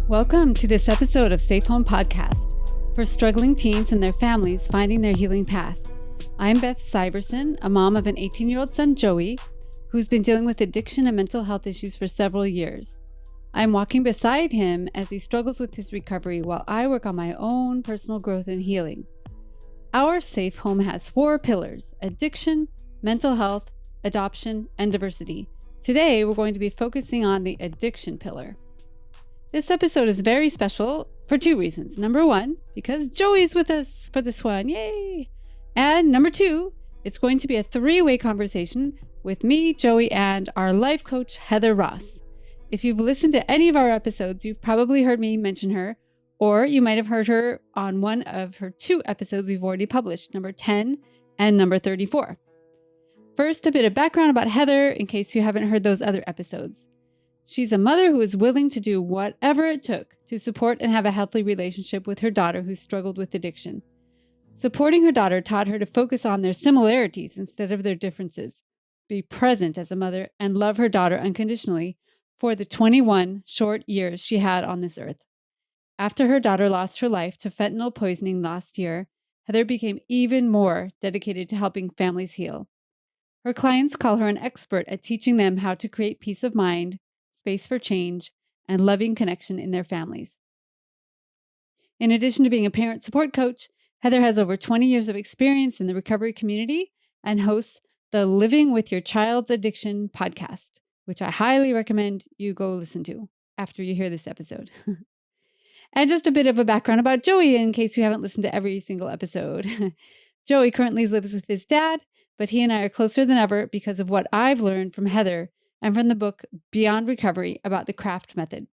Welcome to this episode of Safe Home Podcast for struggling teens and their families finding their healing path. I'm Beth Syverson, a mom of an 18-year-old son, Joey, who's been dealing with addiction and mental health issues for several years. I'm walking beside him as he struggles with his recovery while I work on my own personal growth and healing. Our Safe Home has 4 pillars: addiction, mental health, adoption, and diversity. Today, we're going to be focusing on the addiction pillar. This episode is very special for 2 reasons. Number 1, because Joey's with us for this one. Yay! And number 2, it's going to be a 3-way conversation with me, Joey, and our life coach, Heather Ross. If you've listened to any of our episodes, you've probably heard me mention her, or you might have heard her on one of her 2 episodes we've already published, number 10 and number 34. First, a bit of background about Heather in case you haven't heard those other episodes. She's a mother who is willing to do whatever it took to support and have a healthy relationship with her daughter who struggled with addiction. Supporting her daughter taught her to focus on their similarities instead of their differences, be present as a mother, and love her daughter unconditionally for the 21 short years she had on this earth. After her daughter lost her life to fentanyl poisoning last year, Heather became even more dedicated to helping families heal. Her clients call her an expert at teaching them how to create peace of mind, space for change, and loving connection in their families. In addition to being a parent support coach, Heather has over 20 years of experience in the recovery community and hosts the Living with Your Child's Addiction podcast, which I highly recommend you go listen to after you hear this episode. And just a bit of a background about Joey in case you haven't listened to every single episode. Joey currently lives with his dad, but he and I are closer than ever because of what I've learned from Heather and from the book Beyond Recovery about the CRAFT method.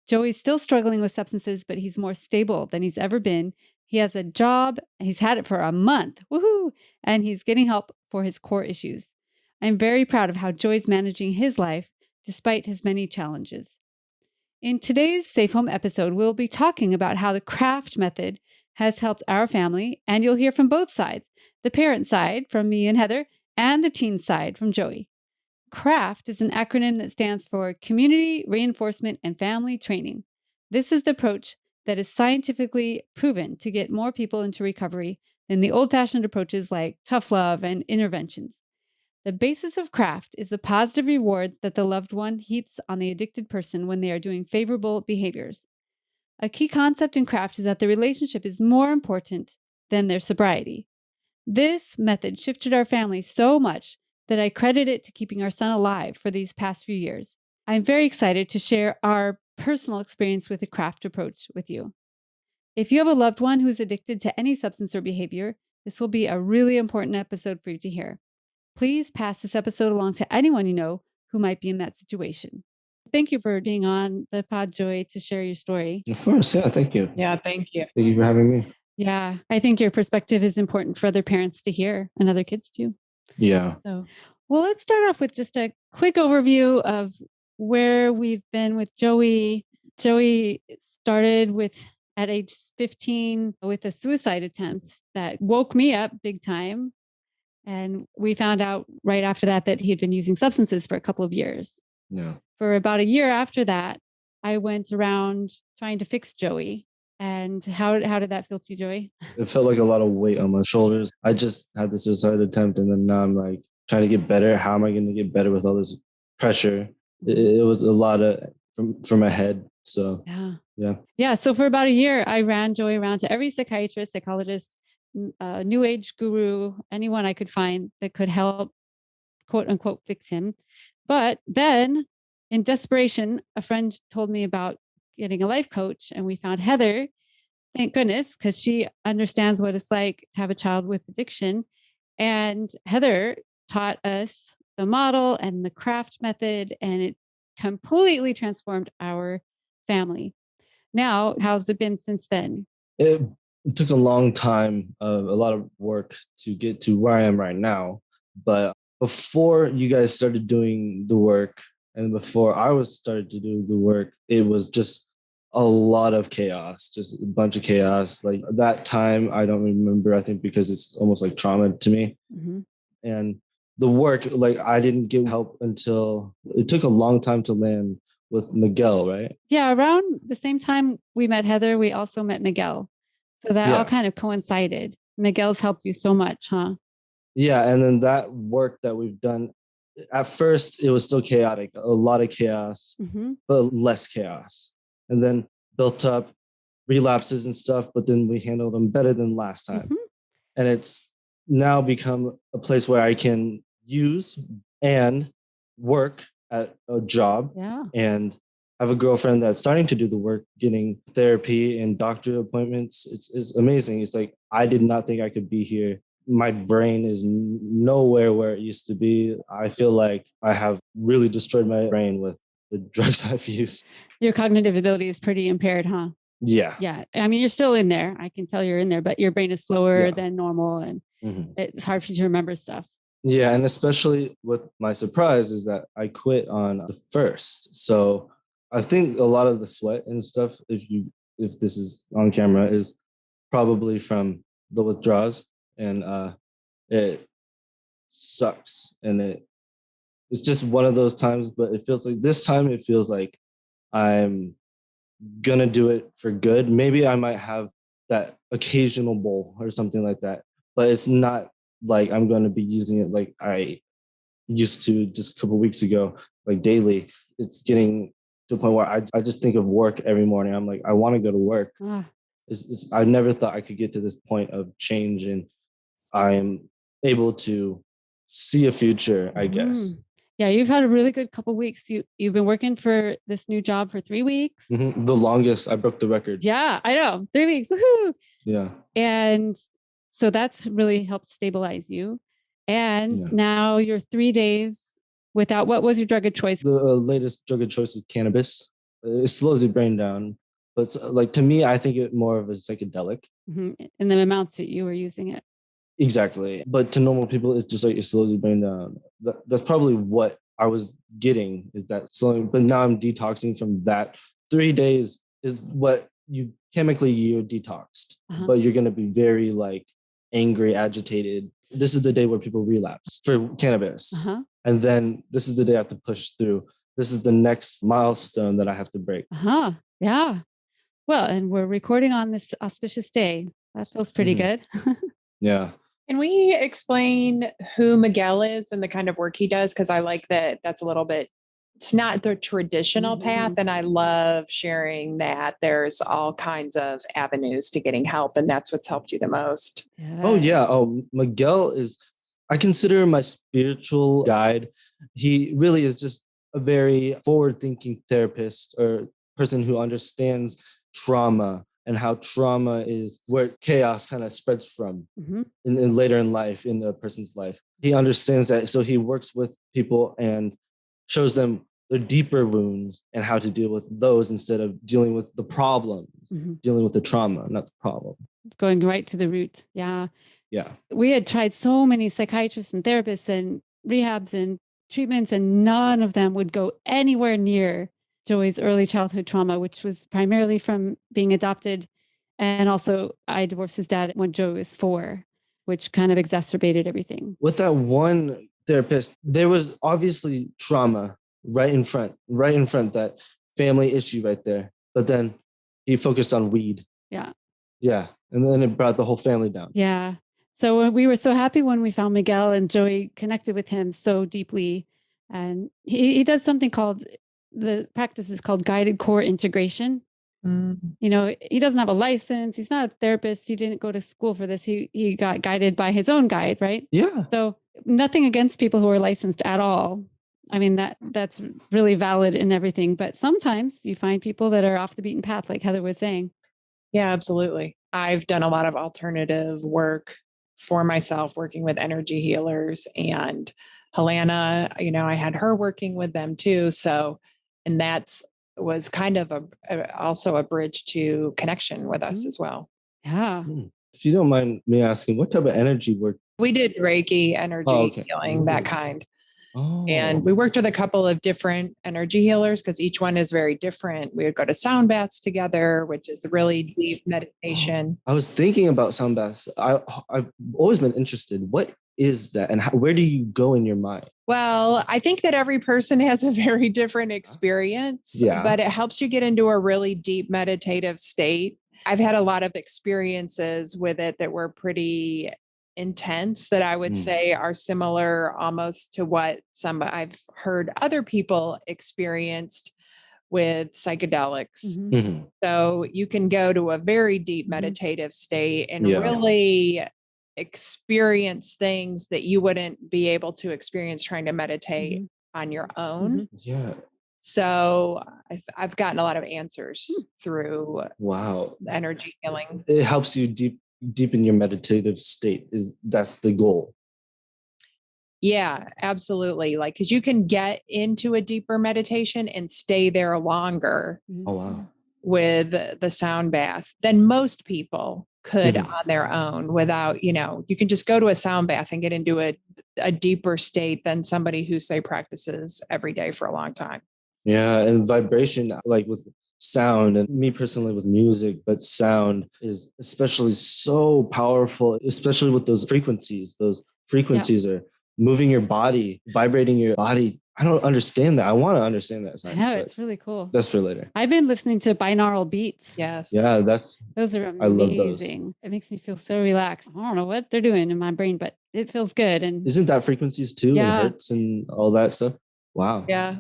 Joey's still struggling with substances, but he's more stable than he's ever been. He has a job, he's had it for a month, woohoo, and he's getting help for his core issues. I'm very proud of how Joey's managing his life despite his many challenges. In today's Safe Home episode, we'll be talking about how the CRAFT method has helped our family, and you'll hear from both sides, the parent side from me and Heather, and the teen side from Joey. CRAFT is an acronym that stands for Community Reinforcement and Family Training. This is the approach that is scientifically proven to get more people into recovery than the old-fashioned approaches like tough love and interventions. The basis of CRAFT is the positive rewards that the loved one heaps on the addicted person when they are doing favorable behaviors. A key concept in CRAFT is that the relationship is more important than their sobriety. This method shifted our family so much that I credit it to keeping our son alive for these past few years. I'm very excited to share our personal experience with the CRAFT approach with you. If you have a loved one who's addicted to any substance or behavior, this will be a really important episode for you to hear. Please pass this episode along to anyone you know who might be in that situation. Thank you for being on the pod, Joy, to share your story. Of course. Yeah. Thank you. Yeah, thank you. Thank you for having me. Yeah, I think your perspective is important for other parents to hear and other kids too. Yeah. So, well, let's start off with just a quick overview of where we've been with Joey. Joey started at age 15 with a suicide attempt that woke me up big time. And we found out right after that he had been using substances for a couple of years. Yeah. For about a year after that, I went around trying to fix Joey. And how did that feel to you, Joey? It felt like a lot of weight on my shoulders. I just had the suicide attempt, and then now I'm like trying to get better. How am I going to get better with all this pressure? It was a lot from my head. So yeah. So for about a year, I ran Joey around to every psychiatrist, psychologist, new age guru, anyone I could find that could help, quote unquote, fix him. But then in desperation, a friend told me about getting a life coach, and we found Heather, thank goodness, because she understands what it's like to have a child with addiction. And Heather taught us the model and the CRAFT method, and it completely transformed our family. Now, how's it been since then? It took a long time, a lot of work to get to where I am right now. But before you guys started doing the work, and before I started to do the work, it was just a lot of chaos, just a bunch of chaos. Like that time, I don't remember, I think because it's almost like trauma to me. Mm-hmm. And the work, like I didn't get help until it took a long time to land with Miguel, right? Yeah, around the same time we met Heather, we also met Miguel. So that all kind of coincided. Miguel's helped you so much, huh? Yeah. And then that work that we've done, at first it was still chaotic, a lot of chaos, but less chaos. And then built up relapses and stuff, but then we handled them better than last time. And it's now become a place where I can use and work at a job. And I have a girlfriend that's starting to do the work, getting therapy and doctor appointments. It's amazing. It's like, I did not think I could be here. My brain is nowhere where it used to be. I feel like I have really destroyed my brain with the drugs I've used. Your cognitive ability is pretty impaired, huh? Yeah. Yeah. I mean, you're still in there. I can tell you're in there, but your brain is slower than normal and it's hard for you to remember stuff. Yeah. And especially with my surprise is that I quit on the 1st. So I think a lot of the sweat and stuff, if this is on camera, is probably from the withdrawals. And it sucks. And it's just one of those times, but it feels like this time it feels like I'm gonna do it for good. Maybe I might have that occasional bowl or something like that, but it's not like I'm going to be using it like I used to just a couple of weeks ago, like daily. It's getting to a point where I just think of work every morning. I'm like, I want to go to work. I never thought I could get to this point of change, and I am able to see a future, I guess. Yeah, you've had a really good couple of weeks. You've been working for this new job for 3 weeks. The longest. I broke the record. Yeah, I know. 3 weeks. Woohoo! Yeah. And so that's really helped stabilize you. And now you're 3 days without, what was your drug of choice? The latest drug of choice is cannabis. It slows your brain down. But like, to me, I think it more of a psychedelic. In the amounts that you were using it. Exactly. But to normal people, it's just like it slows your brain down. That's probably what I was getting, is that slowing. But now I'm detoxing from that. 3 days is what you're detoxed, but you're going to be very like angry, agitated. This is the day where people relapse for cannabis. And then this is the day I have to push through. This is the next milestone that I have to break. Yeah. Well, and we're recording on this auspicious day. That feels pretty good. Yeah. Can we explain who Miguel is and the kind of work he does? Because I like that that's a little bit, it's not the traditional path. And I love sharing that there's all kinds of avenues to getting help. And that's what's helped you the most. Oh, yeah. Oh, Miguel I consider my spiritual guide. He really is just a very forward-thinking therapist, or person who understands trauma and how trauma is where chaos kind of spreads from in later in life, in the person's life. He understands that. So he works with people and shows them their deeper wounds and how to deal with those instead of dealing with the problems, dealing with the trauma, not the problem. Going right to the root. Yeah. Yeah. We had tried so many psychiatrists and therapists and rehabs and treatments, and none of them would go anywhere near Joey's early childhood trauma, which was primarily from being adopted. And also I divorced his dad when Joey was 4, which kind of exacerbated everything. With that one therapist, there was obviously trauma right in front, that family issue right there. But then he focused on weed. Yeah. Yeah. And then it brought the whole family down. Yeah. So we were so happy when we found Miguel, and Joey connected with him so deeply. And he does something called, the practice is called guided core integration. You know, he doesn't have a license. He's not a therapist. He didn't go to school for this. He got guided by his own guide, right? Yeah. So nothing against people who are licensed at all. I mean, that's really valid in everything. But sometimes you find people that are off the beaten path, like Heather was saying. Yeah, absolutely. I've done a lot of alternative work for myself, working with energy healers, and Helanna, you know, I had her working with them too. So, and that's was kind of also a bridge to connection with us as well. Yeah. If you don't mind me asking, what type of energy work? We did Reiki, energy healing, that kind. And we worked with a couple of different energy healers because each one is very different. We would go to sound baths together, which is a really deep meditation. I was thinking about sound baths. I've always been interested. What is that, and where do you go in your mind? Well, I think that every person has a very different experience, but it helps you get into a really deep meditative state. I've had a lot of experiences with it that were pretty intense that I would say are similar almost to what I've heard other people experienced with psychedelics. Mm-hmm. So you can go to a very deep meditative state and really experience things that you wouldn't be able to experience trying to meditate on your own. Yeah. So I've gotten a lot of answers through energy healing. It helps you deepen your meditative state. That's the goal? Yeah, absolutely. Like, because you can get into a deeper meditation and stay there longer. Oh, wow. With the sound bath than most people could on their own without, you can just go to a sound bath and get into a deeper state than somebody who say practices every day for a long time. Yeah. And vibration, like with sound, and me personally with music, but sound is especially so powerful, especially with those frequencies. Those frequencies are moving your body, vibrating your body. I don't understand that. I want to understand that science. No, it's really cool. That's for later. I've been listening to binaural beats. Yes. Yeah, those are amazing. I love those. It makes me feel so relaxed. I don't know what they're doing in my brain, but it feels good. And isn't that frequencies too? Yeah. And hertz and all that stuff? Wow. Yeah.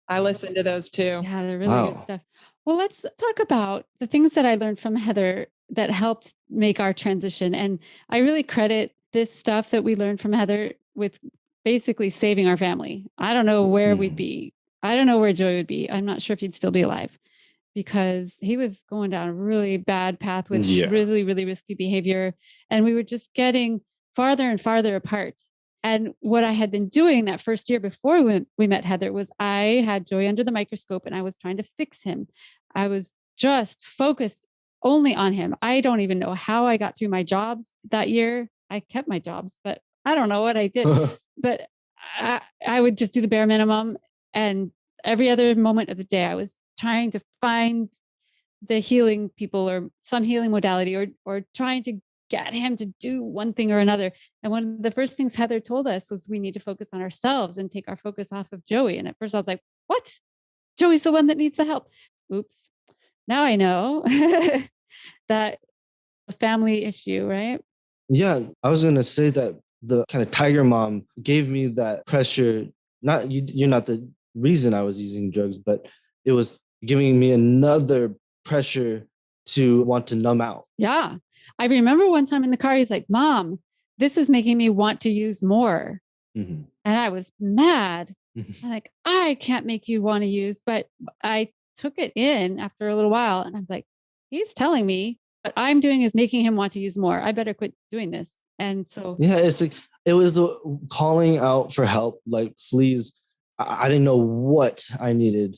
I listen to those too. Yeah, they're really good stuff. Well, let's talk about the things that I learned from Heather that helped make our transition. And I really credit this stuff that we learned from Heather with basically saving our family. I don't know where we'd be. I don't know where Joey would be. I'm not sure if he'd still be alive because he was going down a really bad path with really, really risky behavior. And we were just getting farther and farther apart. And what I had been doing that first year before we met Heather was I had Joey under the microscope and I was trying to fix him. I was just focused only on him. I don't even know how I got through my jobs that year. I kept my jobs, but I don't know what I did. But I would just do the bare minimum. And every other moment of the day, I was trying to find the healing people or some healing modality or trying to get him to do one thing or another. And one of the first things Heather told us was we need to focus on ourselves and take our focus off of Joey. And at first I was like, what? Joey's the one that needs the help. Oops. Now I know that a family issue, right? Yeah. I was going to say that the kind of tiger mom gave me that pressure. Not you're not the reason I was using drugs, but it was giving me another pressure to want to numb out. Yeah. I remember one time in the car, he's like, Mom, this is making me want to use more. And I was mad. I'm like, I can't make you want to use, but I took it in after a little while and I was like, he's telling me what I'm doing is making him want to use more. I better quit doing this. And so, yeah, it's like, it was a calling out for help. Like, please, I didn't know what I needed,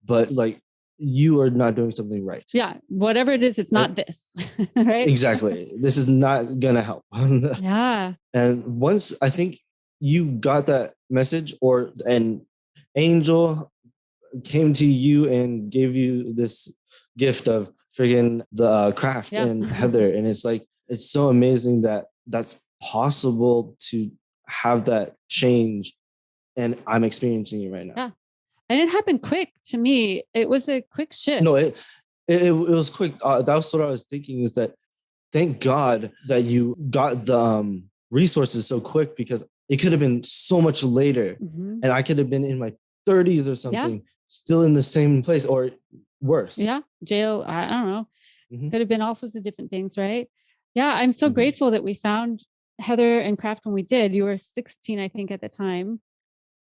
but like, you are not doing something right. Yeah. Whatever it is, it's not this. Right. Exactly. This is not going to help. Yeah. And once I think you got that message, or an angel came to you and gave you this gift of friggin' the craft and Heather. And it's like, it's so amazing that that's possible to have that change. And I'm experiencing it right now. Yeah. And it happened quick to me. It was a quick shift. No, it was quick. That was what I was thinking, is that thank God that you got the resources so quick, because it could have been so much later. And I could have been in my 30s or something, still in the same place or worse. Yeah. Jail. I don't know. Could have been all sorts of different things, right? Yeah. I'm so grateful that we found Heather and Craft when we did. You were 16, I think, at the time.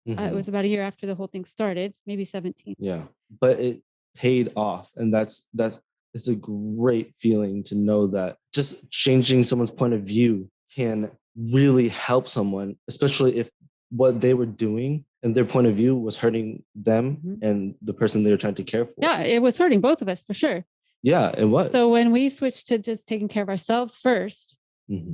It was about a year after the whole thing started, maybe 17. Yeah, but it paid off. And it's a great feeling to know that just changing someone's point of view can really help someone, especially if what they were doing and their point of view was hurting them and the person they were trying to care for. Yeah, it was hurting both of us for sure. Yeah, it was. So when we switched to just taking care of ourselves first,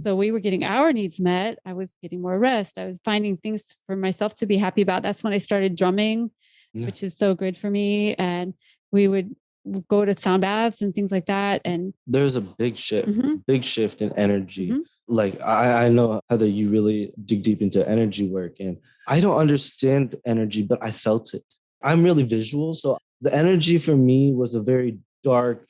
So we were getting our needs met. I was getting more rest. I was finding things for myself to be happy about. That's when I started drumming, which is so good for me. And we would go to sound baths and things like that. And there's a big shift in energy. Like I know, Heather, you really dig deep into energy work, and I don't understand energy, but I felt it. I'm really visual. So the energy for me was a very dark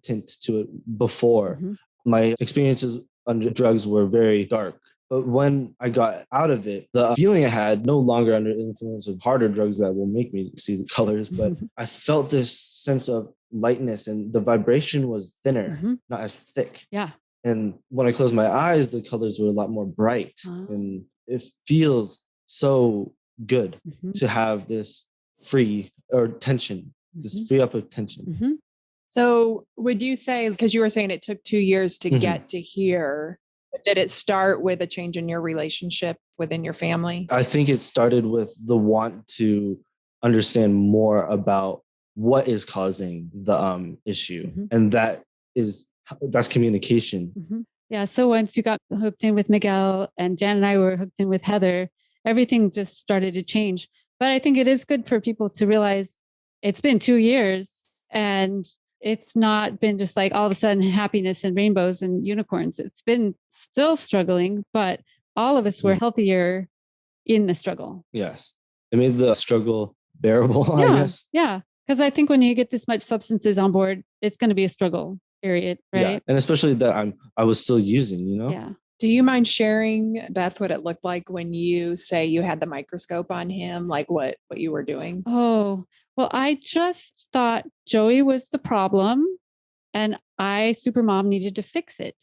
tint to it before. My experiences under drugs were very dark. But when I got out of it, the feeling I had, no longer under the influence of harder drugs that will make me see the colors, but I felt this sense of lightness, and the vibration was thinner, not as thick. Yeah. And when I closed my eyes, the colors were a lot more bright. And it feels so good to have this free or tension, this free up of tension. So would you say, because you were saying it took 2 years to get to here, did it start with a change in your relationship within your family? I think it started with the want to understand more about what is causing the issue. And that's communication. Yeah. So once you got hooked in with Miguel, and Jan and I were hooked in with Heather, everything just started to change. But I think it is good for people to realize it's been 2 years, and it's not been just like all of a sudden happiness and rainbows and unicorns. It's been still struggling, but all of us were healthier in the struggle. Yes. It made the struggle bearable, I guess. Yeah. Because I think when you get this much substances on board, it's going to be a struggle, period. Right. Yeah. And especially that I was still using, Yeah. Do you mind sharing, Beth, what it looked like when you say you had the microscope on him, like what you were doing? Oh, well, I just thought Joey was the problem, and I, supermom, needed to fix it.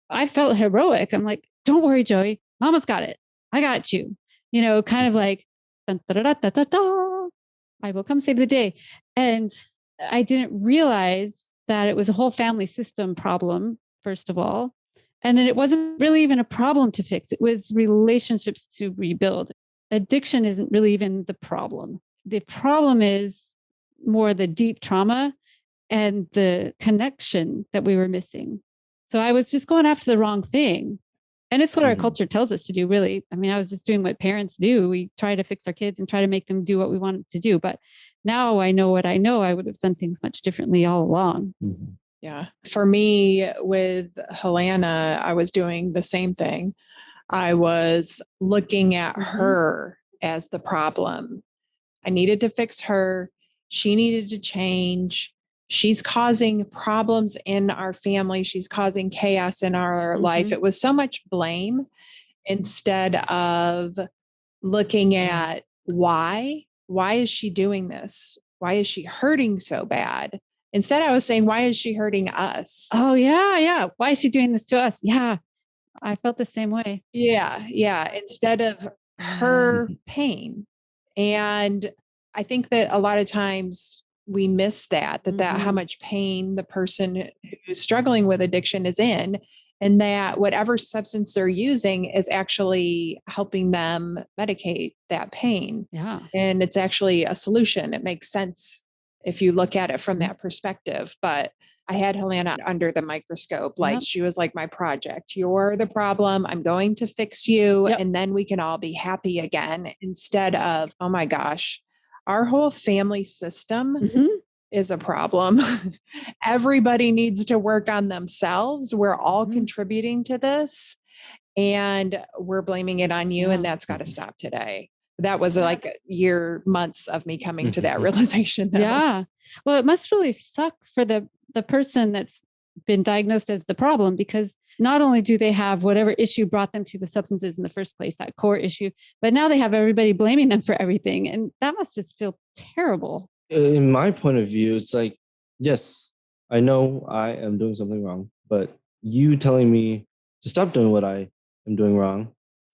I felt heroic. I'm like, don't worry, Joey. Mama's got it. I got you. Kind of like, dun, da, da, da, da, da, I will come save the day. And I didn't realize that it was a whole family system problem, first of all. And then it wasn't really even a problem to fix. It was relationships to rebuild. Addiction isn't really even the problem. The problem is more the deep trauma and the connection that we were missing. So I was just going after the wrong thing. And it's what our culture tells us to do, really. I mean, I was just doing what parents do. We try to fix our kids and try to make them do what we want them to do. But now I know what I know. I would have done things much differently all along. Yeah. For me, with Helanna, I was doing the same thing. I was looking at her as the problem. I needed to fix her. She needed to change. She's causing problems in our family. She's causing chaos in our life. It was so much blame instead of looking at why is she doing this? Why is she hurting so bad? Instead, I was saying, why is she hurting us? Oh, yeah. Yeah. Why is she doing this to us? Yeah. I felt the same way. Yeah. Yeah. Instead of her pain. And I think that a lot of times we miss that how much pain the person who's struggling with addiction is in, and that whatever substance they're using is actually helping them medicate that pain. Yeah. And it's actually a solution. It makes sense if you look at it from that perspective. But I had Helanna under the microscope. Like she was like my project. You're the problem. I'm going to fix you. And then we can all be happy again, instead of, oh my gosh, our whole family system is a problem. Everybody needs to work on themselves. We're all contributing to this, and we're blaming it on you. And that's got to stop today. That was like months of me coming to that realization. Though. Yeah. Well, it must really suck for the person that's been diagnosed as the problem, because not only do they have whatever issue brought them to the substances in the first place, that core issue, but now they have everybody blaming them for everything. And that must just feel terrible. In my point of view, it's like, yes, I know I am doing something wrong, but you telling me to stop doing what I am doing wrong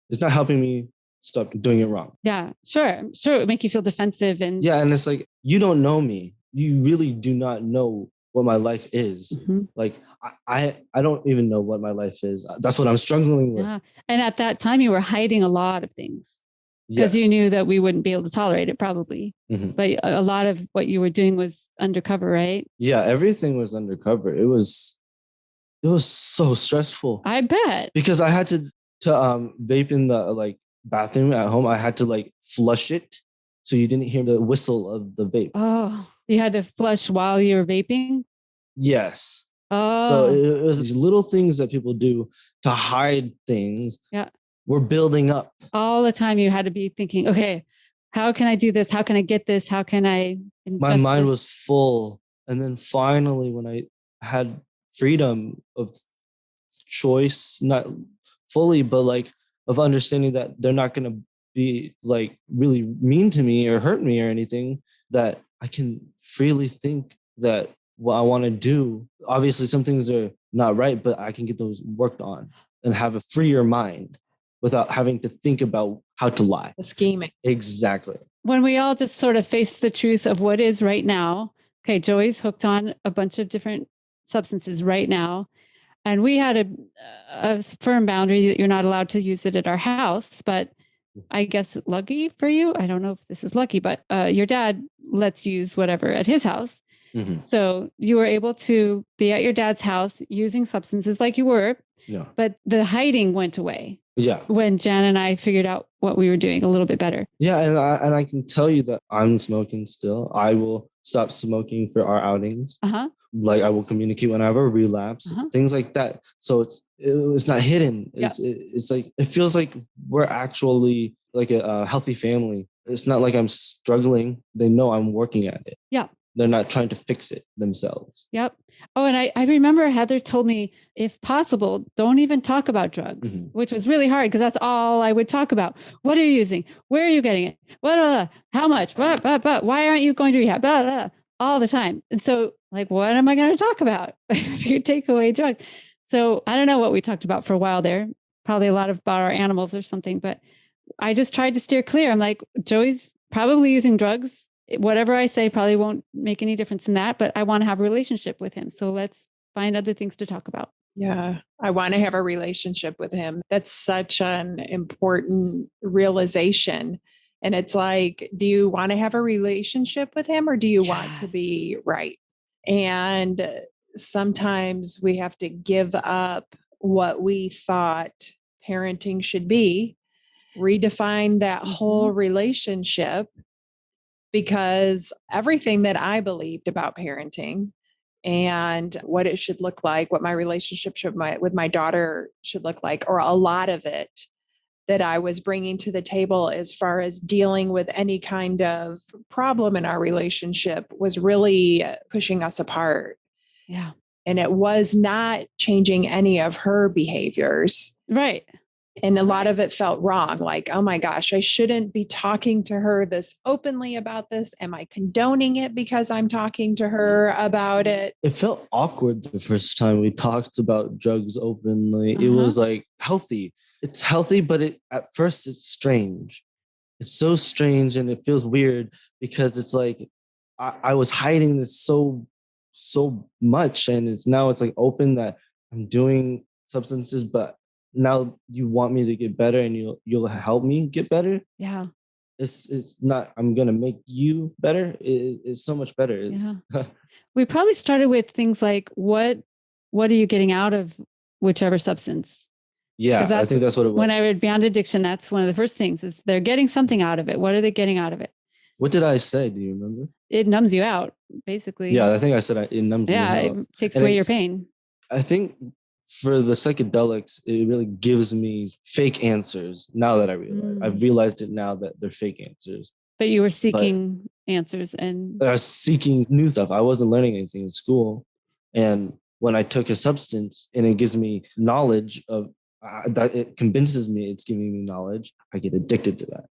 is not helping me stop doing it wrong. Yeah, sure. I'm sure it would make you feel defensive. And it's like, you don't know me. You really do not know what my life is. Like, I don't even know what my life is. That's what I'm struggling with. Yeah. And at that time, you were hiding a lot of things because you knew that we wouldn't be able to tolerate it, probably. But a lot of what you were doing was undercover, right? Yeah, everything was undercover. It was It was so stressful. I bet. Because I had to vape in the like bathroom at home. I had to like flush it so you didn't hear the whistle of the vape. Oh, you had to flush while you were vaping? Yes. Oh. So it was these little things that people do to hide things. Yeah. We're building up. All the time you had to be thinking, okay, how can I do this? How can I get this? How can I My mind was full. And then finally, when I had freedom of choice, not fully, but like of understanding that they're not going to be like really mean to me or hurt me or anything, that I can freely think that what I want to do. Obviously, some things are not right, but I can get those worked on and have a freer mind without having to think about how to lie. The scheming. Exactly. When we all just sort of face the truth of what is right now. Okay, Joey's hooked on a bunch of different substances right now. And we had a firm boundary that you're not allowed to use it at our house. But I guess lucky for you, I don't know if this is lucky, but your dad lets you use whatever at his house. Mm-hmm. So you were able to be at your dad's house using substances like you were, but the hiding went away. Yeah. When Jan and I figured out what we were doing a little bit better. Yeah. And I can tell you that I'm smoking still. I will stop smoking for our outings. Like I will communicate when I have a relapse, things like that. So it's not hidden. It's like, it feels like we're actually like a healthy family. It's not like I'm struggling. They know I'm working at it. Yeah. They're not trying to fix it themselves. Yep. Oh, and I remember Heather told me, if possible, don't even talk about drugs, which was really hard because that's all I would talk about. What are you using? Where are you getting it? How much? Why aren't you going to rehab? All the time. And so like, what am I going to talk about if you take away drugs? So I don't know what we talked about for a while there, probably a lot about our animals or something, but I just tried to steer clear. I'm like, Joey's probably using drugs. Whatever I say probably won't make any difference in that, but I want to have a relationship with him. So let's find other things to talk about. Yeah, I want to have a relationship with him. That's such an important realization. And it's like, do you want to have a relationship with him or do you want to be right? And sometimes we have to give up what we thought parenting should be, redefine that whole relationship. Because everything that I believed about parenting and what it should look like, what my relationship with my daughter should look like, or a lot of it that I was bringing to the table as far as dealing with any kind of problem in our relationship was really pushing us apart. Yeah. And it was not changing any of her behaviors. Right. And a lot of it felt wrong. Like, oh my gosh, I shouldn't be talking to her this openly about this. Am I condoning it because I'm talking to her about it? It felt awkward the first time we talked about drugs openly. It was like healthy. It's healthy, but at first it's strange. It's so strange and it feels weird because it's like I was hiding this so much, and it's like open that I'm doing substances, but now you want me to get better and you'll help me get better. Yeah. It's not, I'm going to make you better. It's so much better. We probably started with things like, what are you getting out of whichever substance? Yeah. I think that's what it was. When I read Beyond Addiction, that's one of the first things is they're getting something out of it. What are they getting out of it? What did I say? Do you remember? It numbs you out, basically. Yeah. I think I said it numbs me out. Yeah. It takes away your pain. I think for the psychedelics, it really gives me fake answers. Now that I've realized it now that they're fake answers. But you were seeking answers, and I was seeking new stuff. I wasn't learning anything in school. And when I took a substance and it gives me knowledge of that, it convinces me it's giving me knowledge, I get addicted to that.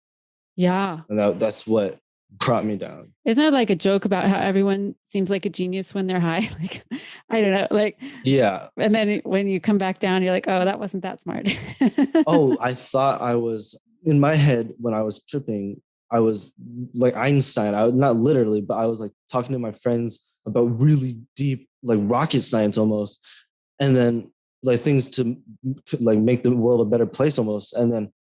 Yeah. And that's what brought me down. Isn't there like a joke about how everyone seems like a genius when they're high? Like, I don't know, like, yeah. And then when you come back down, you're like, oh, that wasn't that smart. Oh, I thought I was in my head when I was tripping. I was like Einstein. Not literally, but I was like talking to my friends about really deep, like rocket science almost. And then like things to like make the world a better place almost. And then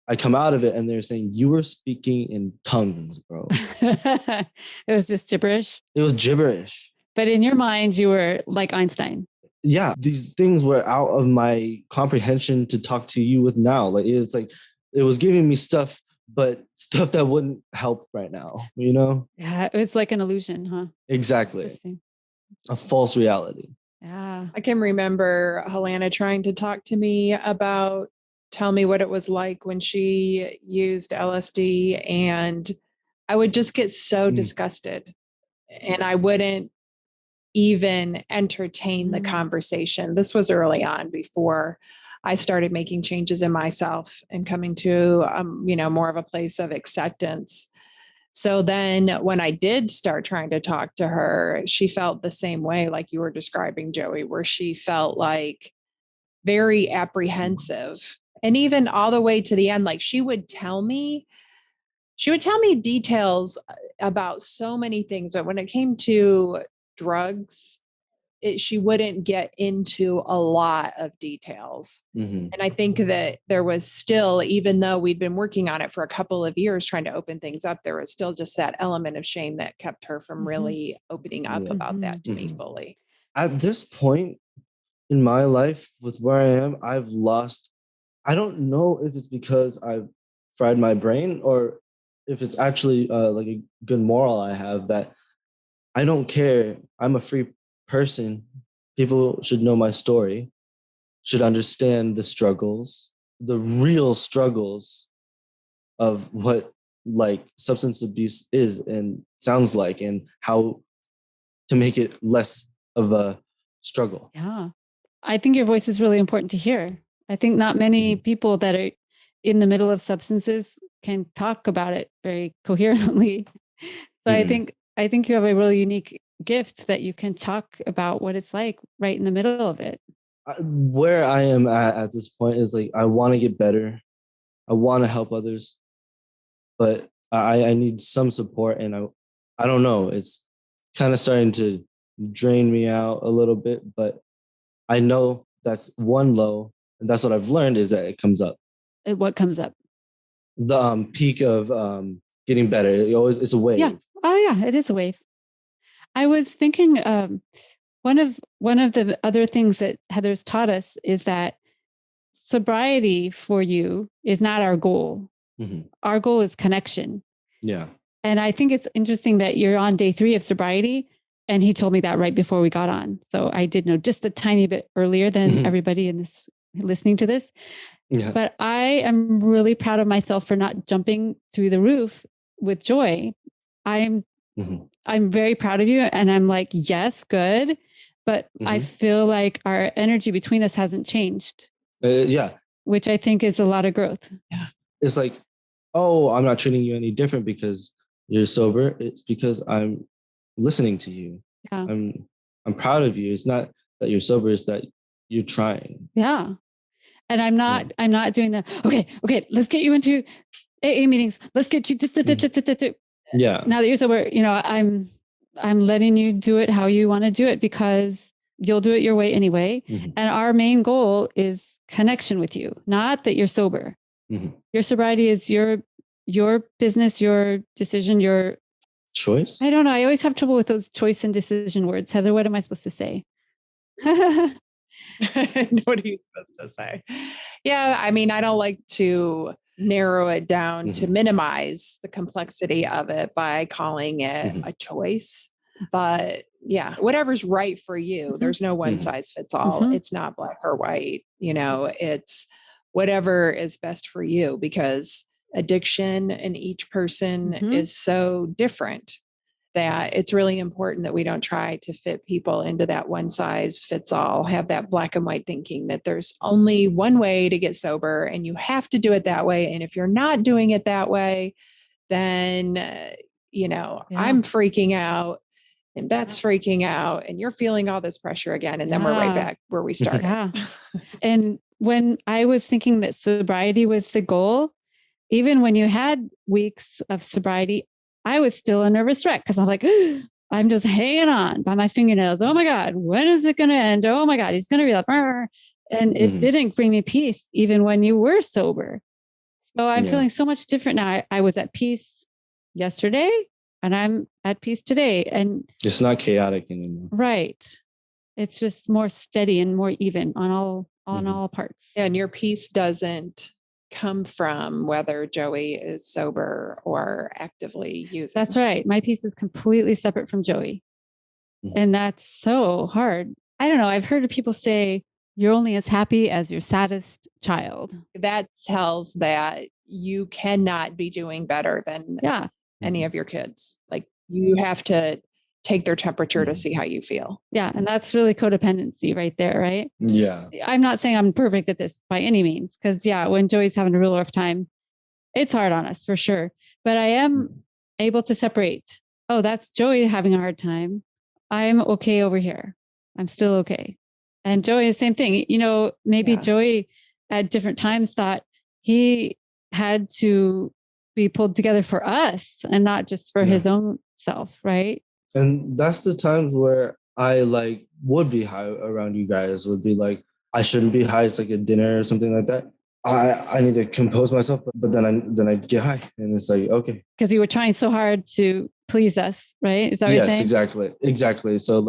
I come out of it and they're saying, you were speaking in tongues, bro. It was just gibberish. It was gibberish. But in your mind, you were like Einstein. yeah, these things were out of my comprehension to talk to you with now. Like it's like it was giving me stuff, but stuff that wouldn't help right now, you know? Yeah, it's like an illusion, huh? Exactly. Interesting. A false reality. Yeah. I can remember Helanna trying to talk to me about, tell me what it was like when she used LSD. And I would just get so disgusted, and I wouldn't even entertain the conversation. This was early on, before I started making changes in myself and coming to, more of a place of acceptance. So then when I did start trying to talk to her, she felt the same way, like you were describing, Joey, where she felt like very apprehensive. And even all the way to the end, like she would tell me details about so many things. But when it came to drugs, she wouldn't get into a lot of details. And I think that there was still, even though we'd been working on it for a couple of years trying to open things up, there was still just that element of shame that kept her from really opening up about that to me fully. At this point in my life, with where I am, I don't know if it's because I've fried my brain or if it's actually like a good moral I have, that I don't care. I'm a free person. People should know my story, should understand the struggles, the real struggles of what like substance abuse is and sounds like, and how to make it less of a struggle. Yeah. I think your voice is really important to hear. I think not many people that are in the middle of substances can talk about it very coherently. So I think you have a really unique gift that you can talk about what it's like right in the middle of it. Where I am at this point is like, I want to get better. I want to help others, but I need some support, and I don't know. It's kind of starting to drain me out a little bit, but I know that's one low, and that's what I've learned, is that it comes up. What comes up? The peak of getting better. It's a wave. Yeah. Oh yeah, it is a wave. I was thinking one of the other things that Heather's taught us is that sobriety for you is not our goal. Our goal is connection. Yeah. And I think it's interesting that you're on day 3 of sobriety. And he told me that right before we got on. So I did know just a tiny bit earlier than everybody in this listening to this. Yeah. But I am really proud of myself for not jumping through the roof with joy. I'm very proud of you. And I'm like, yes, good. But I feel like our energy between us hasn't changed. Yeah. Which I think is a lot of growth. Yeah. It's like, oh, I'm not treating you any different because you're sober. It's because I'm listening to you. Yeah. I'm proud of you. It's not that you're sober, it's that you're trying. Yeah. And I'm not doing the, okay, let's get you into AA meetings. Let's get you yeah. Now that you're sober, I'm letting you do it how you want to do it, because you'll do it your way anyway. And our main goal is connection with you, not that you're sober. Your sobriety is your business, your decision, your choice. I don't know. I always have trouble with those choice and decision words. Heather, what am I supposed to say? What are you supposed to say? Yeah, I mean, I don't like to narrow it down to minimize the complexity of it by calling it a choice. But yeah, whatever's right for you. There's no one size fits all. It's not black or white. It's whatever is best for you, because addiction in each person is so different that it's really important that we don't try to fit people into that one size fits all, have that black and white thinking that there's only one way to get sober and you have to do it that way. And if you're not doing it that way, then, I'm freaking out and Beth's freaking out and you're feeling all this pressure again. And then we're right back where we started. Yeah. And when I was thinking that sobriety was the goal, even when you had weeks of sobriety, I was still a nervous wreck because I was like, I'm just hanging on by my fingernails. Oh my God, when is it going to end? Oh my God, he's going to be like, and it didn't bring me peace even when you were sober. So I'm feeling so much different now. I was at peace yesterday and I'm at peace today. And it's not chaotic anymore. Right. It's just more steady and more even on all parts. And your peace doesn't come from whether Joey is sober or actively using. That's right. My peace is completely separate from Joey. And that's so hard. I don't know. I've heard people say you're only as happy as your saddest child. That tells that you cannot be doing better than any of your kids. Like you have to take their temperature to see how you feel. Yeah. And that's really codependency right there, right? Yeah. I'm not saying I'm perfect at this by any means, because when Joey's having a real rough time, it's hard on us for sure. But I am able to separate. Oh, that's Joey having a hard time. I'm okay over here. I'm still okay. And Joey, the same thing. Maybe Joey at different times thought he had to be pulled together for us and not just for his own self, right? And that's the times where I would be high around you guys, would be like, I shouldn't be high. It's like a dinner or something like that. I need to compose myself, but then I get high and it's like, okay. Because you were trying so hard to please us, right? Is that what you're saying? Yes, exactly. So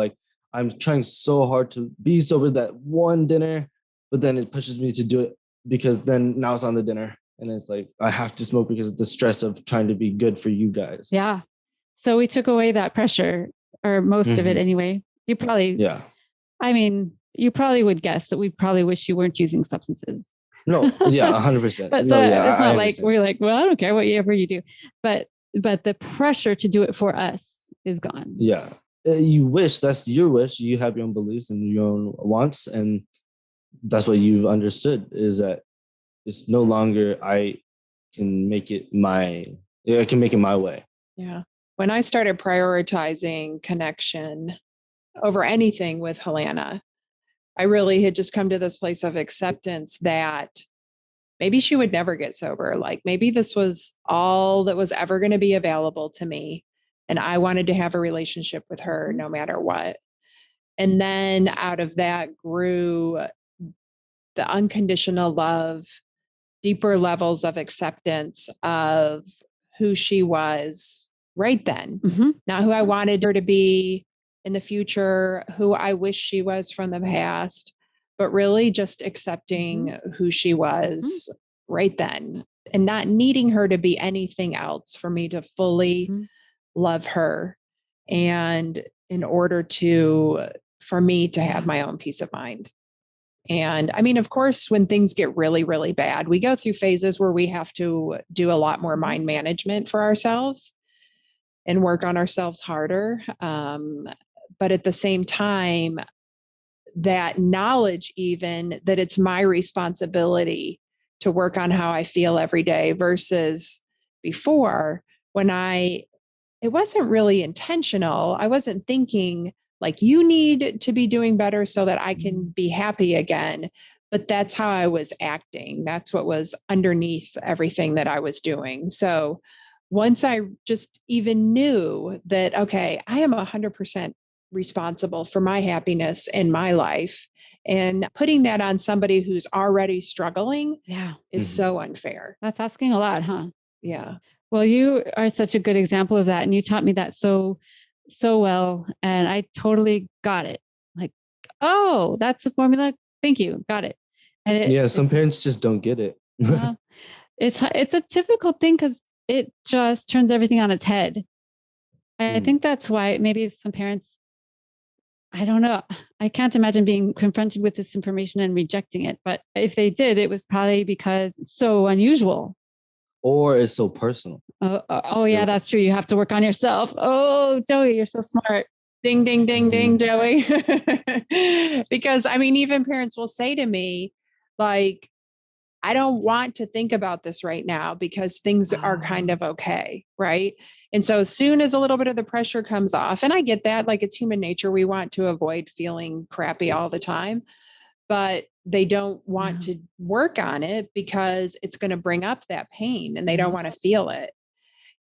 I'm trying so hard to be sober that one dinner, but then it pushes me to do it because then now it's on the dinner. And it's like, I have to smoke because of the stress of trying to be good for you guys. Yeah. So we took away that pressure, or most of it anyway. You probably, you probably would guess that we probably wish you weren't using substances. No, 100%. But it's not like we're like, well, I don't care whatever you do. But the pressure to do it for us is gone. Yeah. You wish, that's your wish. You have your own beliefs and your own wants. And that's what you've understood, is that it's no longer I can make it my way. Yeah. When I started prioritizing connection over anything with Helanna, I really had just come to this place of acceptance that maybe she would never get sober. Like maybe this was all that was ever going to be available to me. And I wanted to have a relationship with her no matter what. And then out of that grew the unconditional love, deeper levels of acceptance of who she was right then, not who I wanted her to be in the future, who I wish she was from the past, but really just accepting who she was right then and not needing her to be anything else for me to fully love her. And in order for me to have my own peace of mind. And I mean, of course, when things get really, really bad, we go through phases where we have to do a lot more mind management for ourselves and work on ourselves harder. But at the same time, that knowledge, even that it's my responsibility to work on how I feel every day versus before when it wasn't really intentional. I wasn't thinking like you need to be doing better so that I can be happy again. But that's how I was acting. That's what was underneath everything that I was doing. So once I just even knew that, okay, I am 100% responsible for my happiness in my life, and putting that on somebody who's already struggling is so unfair. That's asking a lot, huh? Yeah. Well, you are such a good example of that. And you taught me that so well. And I totally got it. Like, oh, that's the formula. Thank you. Got it. And some parents just don't get it. It's a difficult thing because it just turns everything on its head. I think that's why maybe some parents, I don't know. I can't imagine being confronted with this information and rejecting it. But if they did, it was probably because it's so unusual. Or it's so personal. Oh, yeah, that's true. You have to work on yourself. Oh, Joey, you're so smart. Ding, ding, ding, ding, Joey. Because I mean, even parents will say to me, like, I don't want to think about this right now because things are kind of okay. Right. And so as soon as a little bit of the pressure comes off, and I get that, like it's human nature. We want to avoid feeling crappy all the time, but they don't want to work on it because it's going to bring up that pain and they don't want to feel it.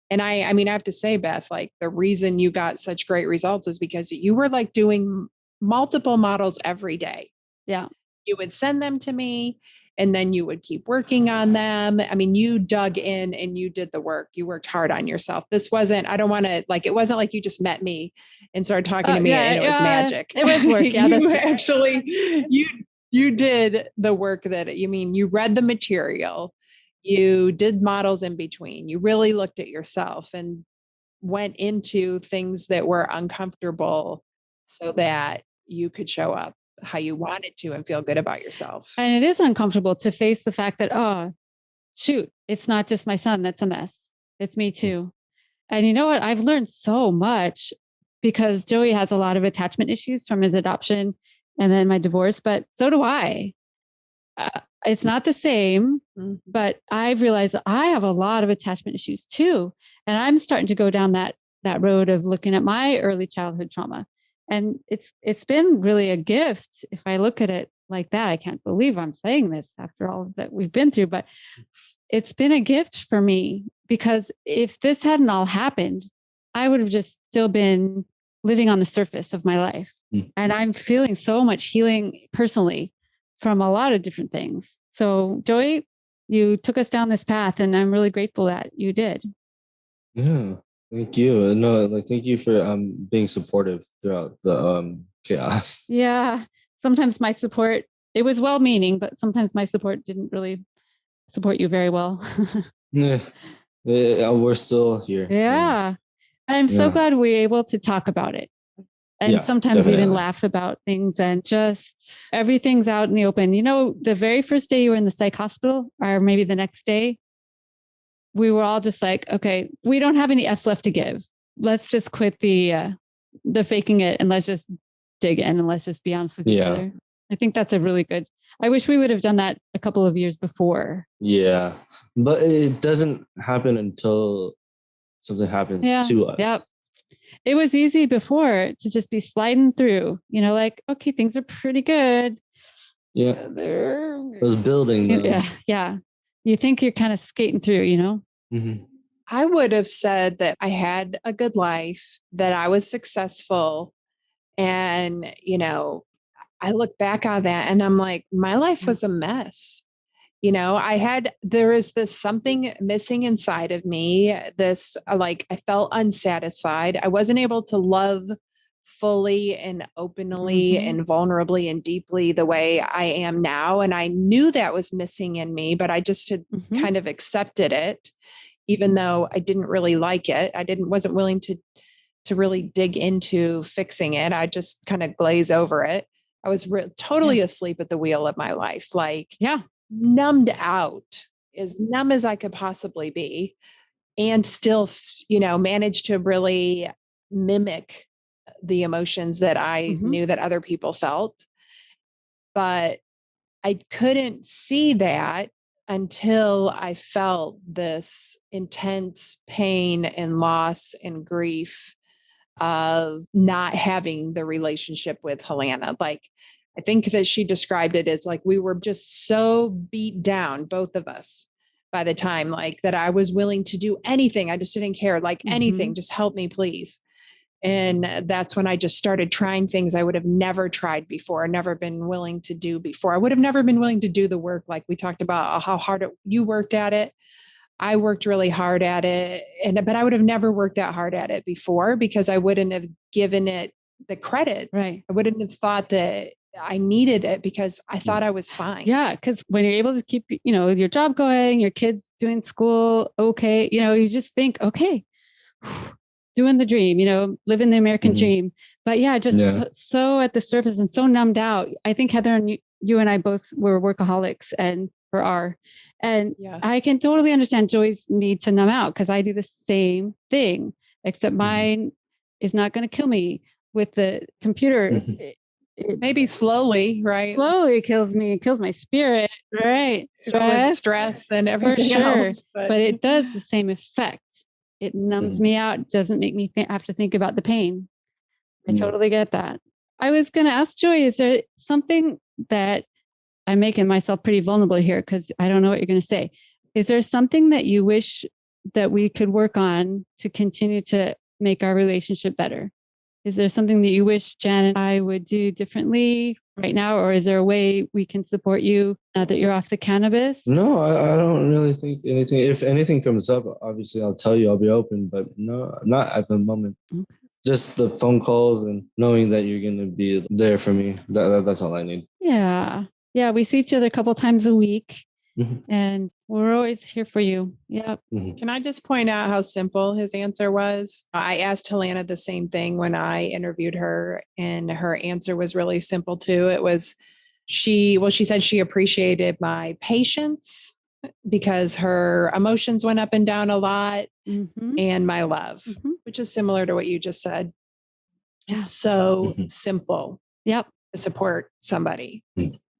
And I mean, I have to say, Beth, like the reason you got such great results is because you were like doing multiple models every day. Yeah. You would send them to me and then you would keep working on them. I mean, you dug in and you did the work. You worked hard on yourself. This wasn't, I don't want to like, it wasn't like you just met me and started talking to me and it was magic. It was work. Yeah, that's actually, you did the work that you read the material, you did models in between, you really looked at yourself and went into things that were uncomfortable so that you could show up how you wanted to and feel good about yourself. And it is uncomfortable to face the fact that, oh, shoot, it's not just my son that's a mess. It's me too. And you know what? I've learned so much because Joey has a lot of attachment issues from his adoption and then my divorce, but so do I. It's not the same, but I've realized that I have a lot of attachment issues too. And I'm starting to go down that road of looking at my early childhood trauma. And it's been really a gift. If I look at it like that, I can't believe I'm saying this after all that we've been through, but it's been a gift for me because if this hadn't all happened, I would have just still been living on the surface of my life. And I'm feeling so much healing personally from a lot of different things. So Joey, you took us down this path and I'm really grateful that you did. Yeah. Thank you. No, like thank you for being supportive throughout the chaos. Yeah. Sometimes my support, it was well-meaning, but sometimes my support didn't really support you very well. Yeah, we're still here. Yeah. I'm so glad we were able to talk about it. And sometimes even laugh about things and just everything's out in the open. You know, the very first day you were in the psych hospital, or maybe the next day, we were all just like, okay, we don't have any F's left to give. Let's just quit the faking it and let's just dig in and let's just be honest with each other. I think that's a really good, I wish we would have done that a couple of years before. Yeah. But it doesn't happen until something happens to us. Yep. It was easy before to just be sliding through, you know, like, okay, things are pretty good. Yeah. It was building. Though. Yeah. You think you're kind of skating through, you know? Mm-hmm. I would have said that I had a good life, that I was successful. And, you know, I look back on that and I'm like, my life was a mess. You know, there is this something missing inside of me, this like, I felt unsatisfied. I wasn't able to love fully and openly and vulnerably and deeply the way I am now. And I knew that was missing in me, but I just had kind of accepted it, even though I didn't really like it. Wasn't willing to really dig into fixing it. I just kind of glaze over it. I was totally asleep at the wheel of my life. Like, numbed out, as numb as I could possibly be, and still, you know, managed to really mimic the emotions that I knew that other people felt. But I couldn't see that until I felt this intense pain and loss and grief of not having the relationship with Helanna. Like, I think that she described it as like, we were just so beat down, both of us, by the time like that I was willing to do anything. I just didn't care, like anything, just help me, please. And that's when I just started trying things I would have never tried before, never been willing to do before. I would have never been willing to do the work. Like we talked about how hard you worked at it. I worked really hard at it, but I would have never worked that hard at it before because I wouldn't have given it the credit. Right. I wouldn't have thought that I needed it because I thought I was fine. Yeah. Because when you're able to keep, you know, your job going, your kids doing school, okay, you know, you just think, okay, doing the dream, you know, living the American dream. But so at the surface and so numbed out. I think Heather and you and I both were workaholics and are. And I can totally understand Joey's need to numb out because I do the same thing, except mine is not going to kill me with the computer. Maybe slowly, right? Slowly kills me. It kills my spirit, right? Stress and everything else. But it does the same effect. It numbs me out. Doesn't make me have to think about the pain. I totally get that. I was going to ask Joey, is there something that I'm making myself pretty vulnerable here because I don't know what you're going to say. Is there something that you wish that we could work on to continue to make our relationship better? Is there something that you wish Jan and I would do differently right now? Or is there a way we can support you now that you're off the cannabis? No, I don't really think anything. If anything comes up, obviously I'll tell you. I'll be open, but no, not at the moment. Okay. Just the phone calls and knowing that you're going to be there for me. That's all I need. Yeah. Yeah. We see each other a couple times a week Mhm. and we're always here for you. Yep. Can I just point out how simple his answer was? I asked Helanna the same thing when I interviewed her, and her answer was really simple too. It was she said she appreciated my patience because her emotions went up and down a lot, and my love, which is similar to what you just said. Yeah. It's so simple. Yep. To support somebody.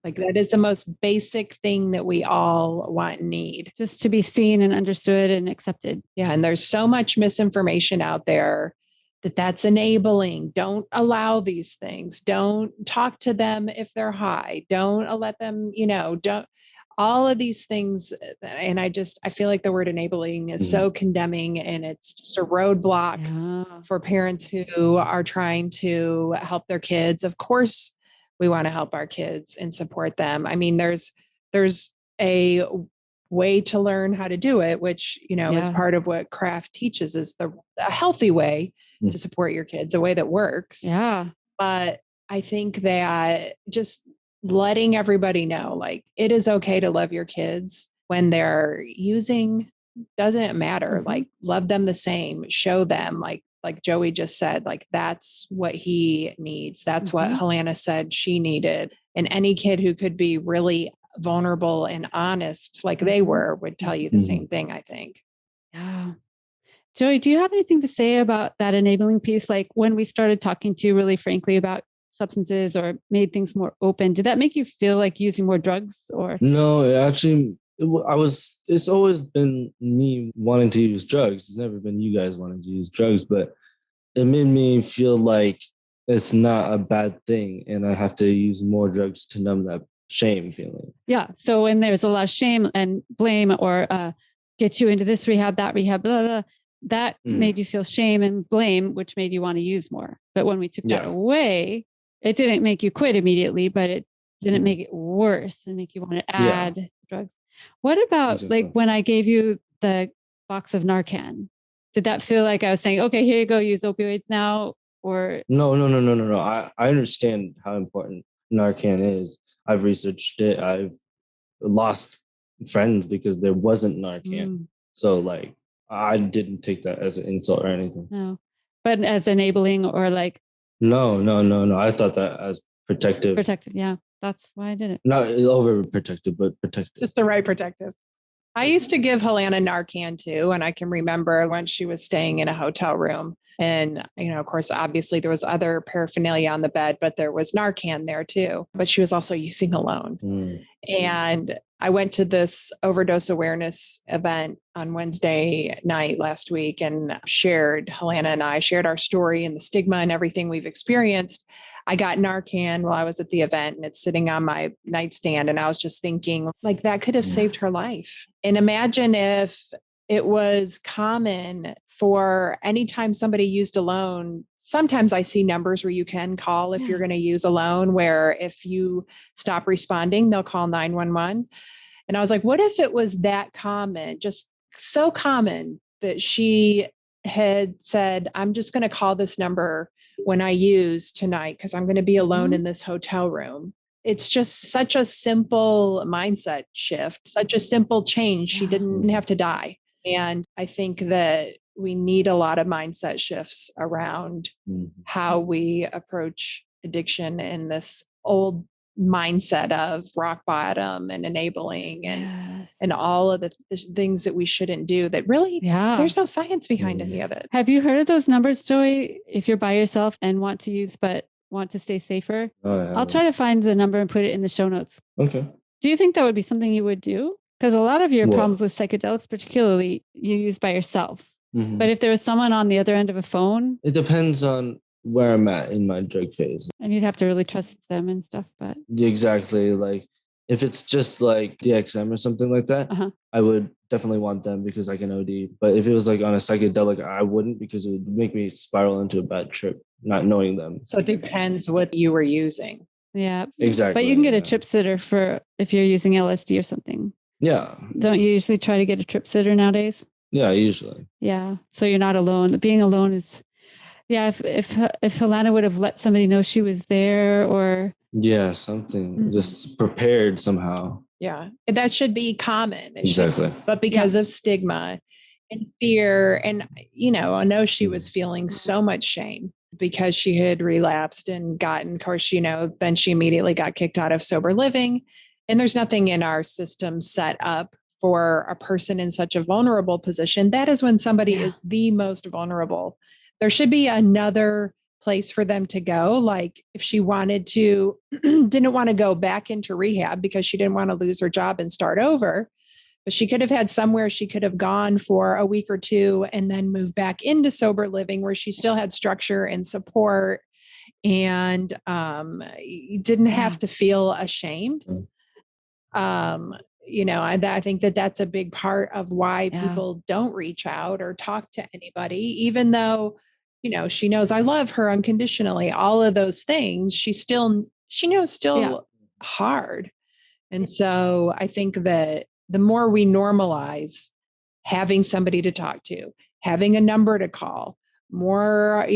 Like that is the most basic thing that we all want and need. Just to be seen and understood and accepted. Yeah. And there's so much misinformation out there that's enabling. Don't allow these things. Don't talk to them if they're high. Don't let them, don't all of these things. And I feel like the word enabling is so condemning, and it's just a roadblock for parents who are trying to help their kids. Of course, we want to help our kids and support them. I mean, there's a way to learn how to do it, which, is part of what craft teaches, is a healthy way to support your kids, a way that works. Yeah. But I think that just letting everybody know, like, it is okay to love your kids when they're using, doesn't matter. Like, love them the same, show them, like Joey just said, like, that's what he needs. That's what Helanna said she needed. And any kid who could be really vulnerable and honest, like they were, would tell you the same thing, I think. Yeah. Joey, do you have anything to say about that enabling piece? Like when we started talking to you really frankly about substances or made things more open, did that make you feel like using more drugs or? No, actually, it's always been me wanting to use drugs. It's never been you guys wanting to use drugs, but it made me feel like it's not a bad thing and I have to use more drugs to numb that shame feeling. Yeah. So when there's a lot of shame and blame or get you into this rehab, that rehab, blah, blah, blah, that made you feel shame and blame, which made you want to use more. But when we took that away, it didn't make you quit immediately, but it didn't make it worse and make you want to add drugs. What about like when I gave you the box of Narcan? Did that feel like I was saying, okay, here you go, use opioids now? Or no. I understand how important Narcan is. I've researched it. I've lost friends because there wasn't Narcan. So like I didn't take that as an insult or anything. No. But as enabling or like No. I thought that as protective. Protective, yeah. That's why I did it. Not overprotective, but protective. Just the right protective. I used to give Helanna Narcan too. And I can remember when she was staying in a hotel room. And, of course, obviously there was other paraphernalia on the bed, but there was Narcan there too. But she was also using alone. And I went to this overdose awareness event on Wednesday night last week and Helanna and I shared our story and the stigma and everything we've experienced. I got Narcan while I was at the event and it's sitting on my nightstand. And I was just thinking, like, that could have saved her life. And imagine if it was common for anytime somebody used alone. Sometimes I see numbers where you can call if you're going to use alone, where if you stop responding, they'll call 911. And I was like, what if it was that common, just so common that she had said, I'm just going to call this number when I use tonight because I'm going to be alone in this hotel room. It's just such a simple mindset shift, such a simple change. She didn't have to die. And I think that we need a lot of mindset shifts around how we approach addiction in this old mindset of rock bottom and enabling and all of the things that we shouldn't do that really, there's no science behind any of it. Have you heard of those numbers, Joey? If you're by yourself and want to use, but want to stay safer, I'll try to find the number and put it in the show notes. Okay. Do you think that would be something you would do? Because a lot of your problems with psychedelics, particularly, you use by yourself. But if there was someone on the other end of a phone, it depends on where I'm at in my drug phase. And you'd have to really trust them and stuff. But exactly, like if it's just like DXM or something like that, I would definitely want them because I can OD. But if it was like on a psychedelic, I wouldn't because it would make me spiral into a bad trip, not knowing them. So it depends what you were using. Yeah. Exactly. But you can get a yeah. trip sitter for if you're using LSD or something. Yeah. Don't you usually try to get a trip sitter nowadays? Yeah, usually. Yeah. So you're not alone. Being alone is, yeah. If Helanna would have let somebody know she was there, or Yeah, something just prepared somehow. Yeah. That should be common. Exactly. But because of stigma and fear, and, I know she was feeling so much shame because she had relapsed and gotten, of course, then she immediately got kicked out of sober living. And there's nothing in our system set up for a person in such a vulnerable position. That is when somebody is the most vulnerable. There should be another place for them to go. Like if she wanted to, didn't want to go back into rehab because she didn't want to lose her job and start over, but she could have had somewhere she could have gone for a week or two and then move back into sober living where she still had structure and support and didn't have to feel ashamed. I think that's a big part of why people don't reach out or talk to anybody, even though, she knows I love her unconditionally, all of those things, she knows still hard. And so I think that the more we normalize having somebody to talk to, having a number to call, more,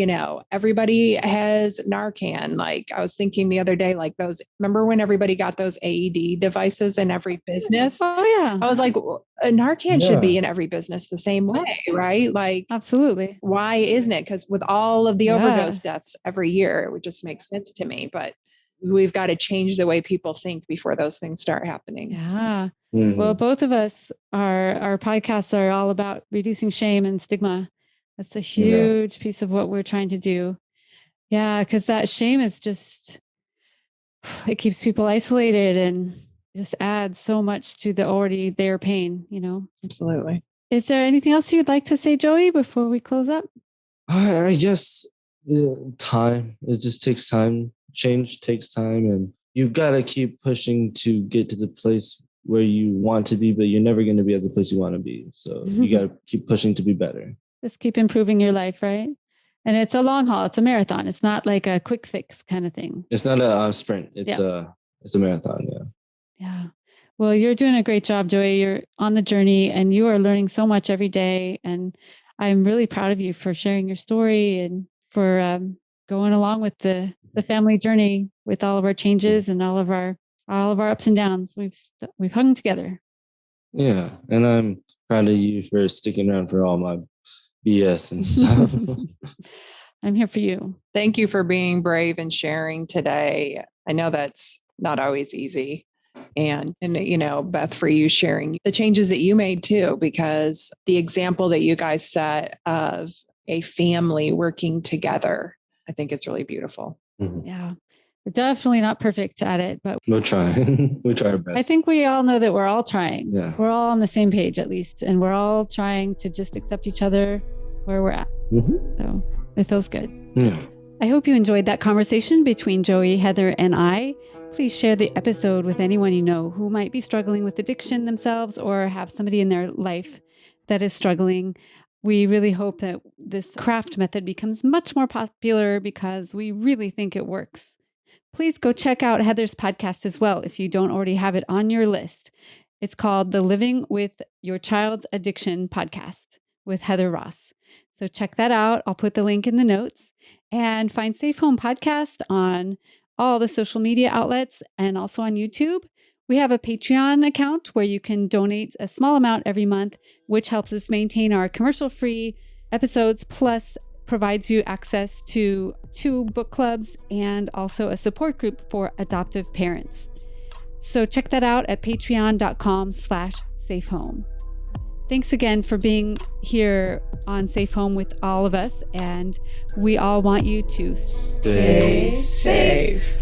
everybody has Narcan. Like I was thinking the other day, like remember when everybody got those AED devices in every business? Oh yeah. I was like, a Narcan should be in every business the same way, right? Like, absolutely. Why isn't it? Because with all of the overdose deaths every year, it would just make sense to me. But we've got to change the way people think before those things start happening. Yeah. Well, both of us, our podcasts are all about reducing shame and stigma. That's a huge piece of what we're trying to do. Yeah, because that shame is just, it keeps people isolated and just adds so much to the already their pain, Absolutely. Is there anything else you'd like to say, Joey, before we close up? I guess time. It just takes time. Change takes time, and you got to keep pushing to get to the place where you want to be, but you're never going to be at the place you want to be. So you got to keep pushing to be better. Just keep improving your life, right? And it's a long haul. It's a marathon. It's not like a quick fix kind of thing. It's not a sprint. It's a marathon. Yeah. Yeah. Well, you're doing a great job, Joey. You're on the journey and you are learning so much every day. And I'm really proud of you for sharing your story and for going along with the family journey with all of our changes and all of our ups and downs. We've hung together. Yeah. And I'm proud of you for sticking around for all my BS and stuff. I'm here for you. Thank you for being brave and sharing today. I know that's not always easy. And Beth, for you sharing the changes that you made too, because the example that you guys set of a family working together, I think it's really beautiful. Mm-hmm. Yeah. We're definitely not perfect at it, but we're trying. We try our best. I think we all know that we're all trying. Yeah. We're all on the same page at least. And we're all trying to just accept each other where we're at. Mm-hmm. So it feels good. Yeah. I hope you enjoyed that conversation between Joey, Heather, and I. Please share the episode with anyone you know who might be struggling with addiction themselves or have somebody in their life that is struggling. We really hope that this craft method becomes much more popular because we really think it works. Please go check out Heather's podcast as well if you don't already have it on your list. It's called the Living with Your Child's Addiction podcast with Heather Ross. So check that out. I'll put the link in the notes. And find Safe Home Podcast on all the social media outlets and also on YouTube. We have a Patreon account where you can donate a small amount every month, which helps us maintain our commercial-free episodes, plus provides you access to 2 book clubs and also a support group for adoptive parents. So check that out at patreon.com/safehome. Thanks again for being here on Safe Home with all of us, and we all want you to stay safe.